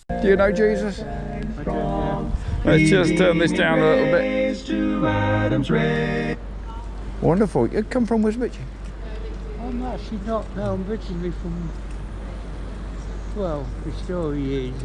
Do you know Jesus? Let's just turn this down a little bit. Wonderful. You come from Wisbech? I'm actually not. No, I'm originally from. Well, the story is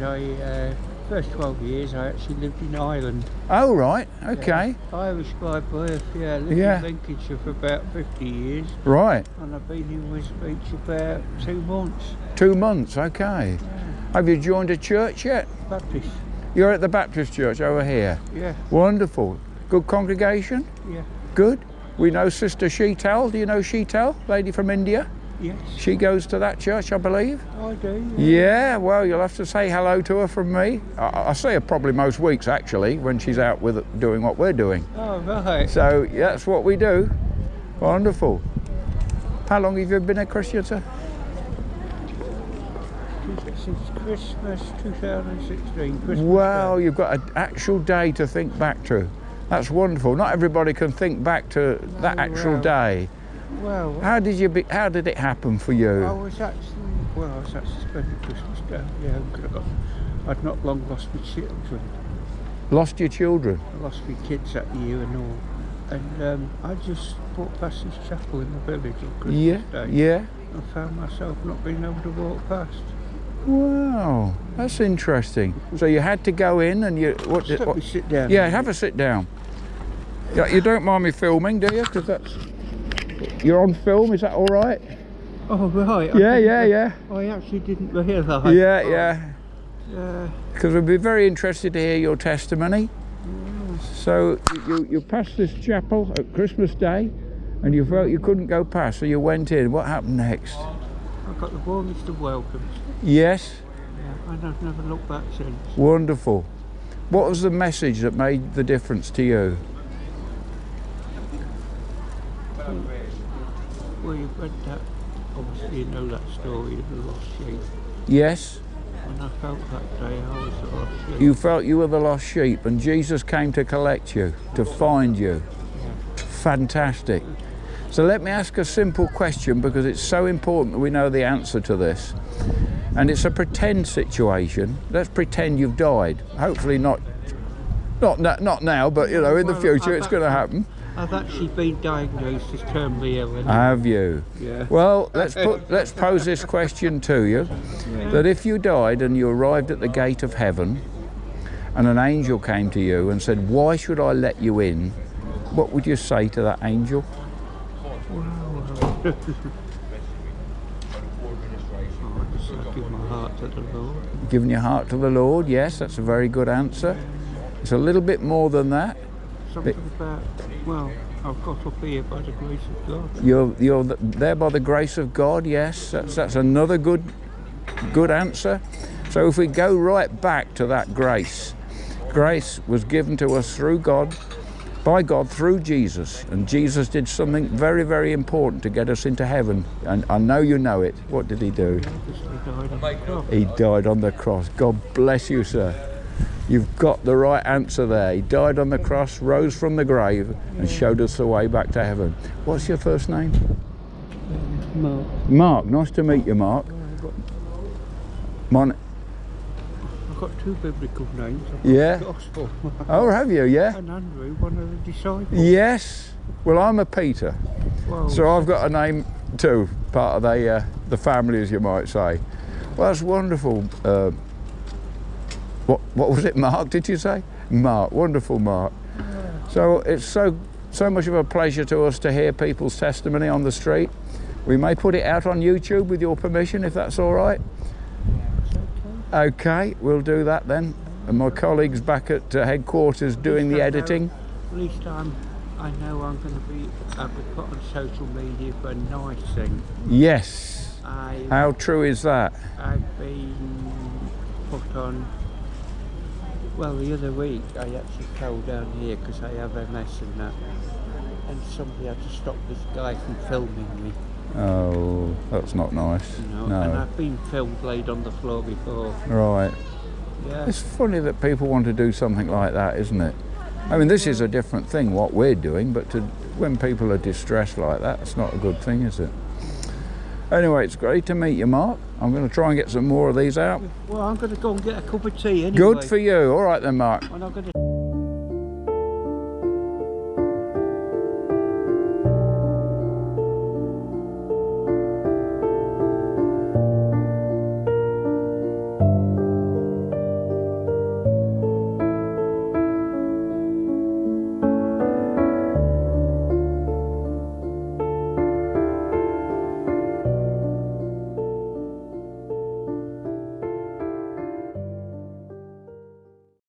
first 12 years I actually lived in Ireland. Oh right, okay. Yeah, Irish by birth, lived in Lincolnshire for about 50 years. Right. And I've been in Wisbech about 2 months. 2 months, okay. Yeah. Have you joined a church yet? Baptis. You're at the Baptist church over here? Yeah. Wonderful. Good congregation? Yeah. Good. We know Sister Sheetal. Do you know Sheetal, lady from India? Yes. She goes to that church, I believe. I do. Yeah, well, you'll have to say hello to her from me. I see her probably most weeks, actually, when she's out with doing what we're doing. Oh, right. So, yeah, that's what we do. Wonderful. How long have you been a Christian, sir? Since Christmas 2016. Christmas Well, Day. you've got an actual day to think back to. That's wonderful. Not everybody can think back to that actual day. Well, how did it happen for you? I was actually spending Christmas down here because I'd not long lost my children. Lost your children? I lost my kids that year and all. And I just walked past this chapel in the village on Christmas Day. Yeah. I found myself not being able to walk past. Wow, that's interesting. So you had to go in and you... Let me sit down. Yeah, have a sit down. Yeah, you don't mind me filming, do you? Because that's... You're on film, is that all right? Oh, right. Yeah. I actually didn't realise. Yeah. Because we'd be very interested to hear your testimony. So you passed this chapel at Christmas Day and you felt you couldn't go past, so you went in. What happened next? I got the warmest of welcomes. Yes? Yeah, and I've never looked back since. Wonderful. What was the message that made the difference to you? Well, you've read that, obviously you know that story of the lost sheep. Yes. And I felt that day I was the lost sheep. You felt you were the lost sheep and Jesus came to collect you, to find you. Yeah. Fantastic. So let me ask a simple question because it's so important that we know the answer to this. And it's a pretend situation. Let's pretend you've died. Hopefully not now, but you know, in the future it's going to happen. I've actually been diagnosed as terminally ill. Have you? Yeah. Well, let's pose this question to you. Yeah. That if you died and you arrived at the gate of heaven and an angel came to you and said, "Why should I let you in?" What would you say to that angel? I'd give my heart to the Lord. Giving your heart to the Lord, yes, that's a very good answer. It's a little bit more than that. Something about, well, I've got up here by the grace of God. You're there by the grace of God, yes, that's another good answer. So if we go right back to that grace was given to us through God, by God through Jesus, and Jesus did something very, very important to get us into heaven, and I know you know it. What did he do? He died on the cross. God bless you, sir. You've got the right answer there. He died on the cross, rose from the grave, and showed us the way back to heaven. What's your first name? Mark. Mark, nice to meet you, Mark. I've got two biblical names. Yeah. Gospel. Oh, have you? Yeah. And Andrew, one of the disciples. Yes. Well, I'm a Peter, so I've got a name too, part of the family, as you might say. Well, that's wonderful. What was it, Mark? Did you say? Mark. Wonderful, Mark. Yeah. So it's so much of a pleasure to us to hear people's testimony on the street. We may put it out on YouTube with your permission, if that's all right. Okay, we'll do that then. And my colleague's back at headquarters doing the editing. At least I know I'm going to be put on social media for a nice thing. Yes. How true is that? I've been put on, well, the other week I actually fell down here because I have MS and that. And somebody had to stop this guy from filming me. Oh, that's not nice. No. No. And I've been filmed laid on the floor before. Right. Yeah. It's funny that people want to do something like that, isn't it? I mean, this is a different thing, what we're doing, but when people are distressed like that, it's not a good thing, is it? Anyway, it's great to meet you, Mark. I'm going to try and get some more of these out. Well, I'm going to go and get a cup of tea anyway. Good for you. All right then, Mark. I'm not going to...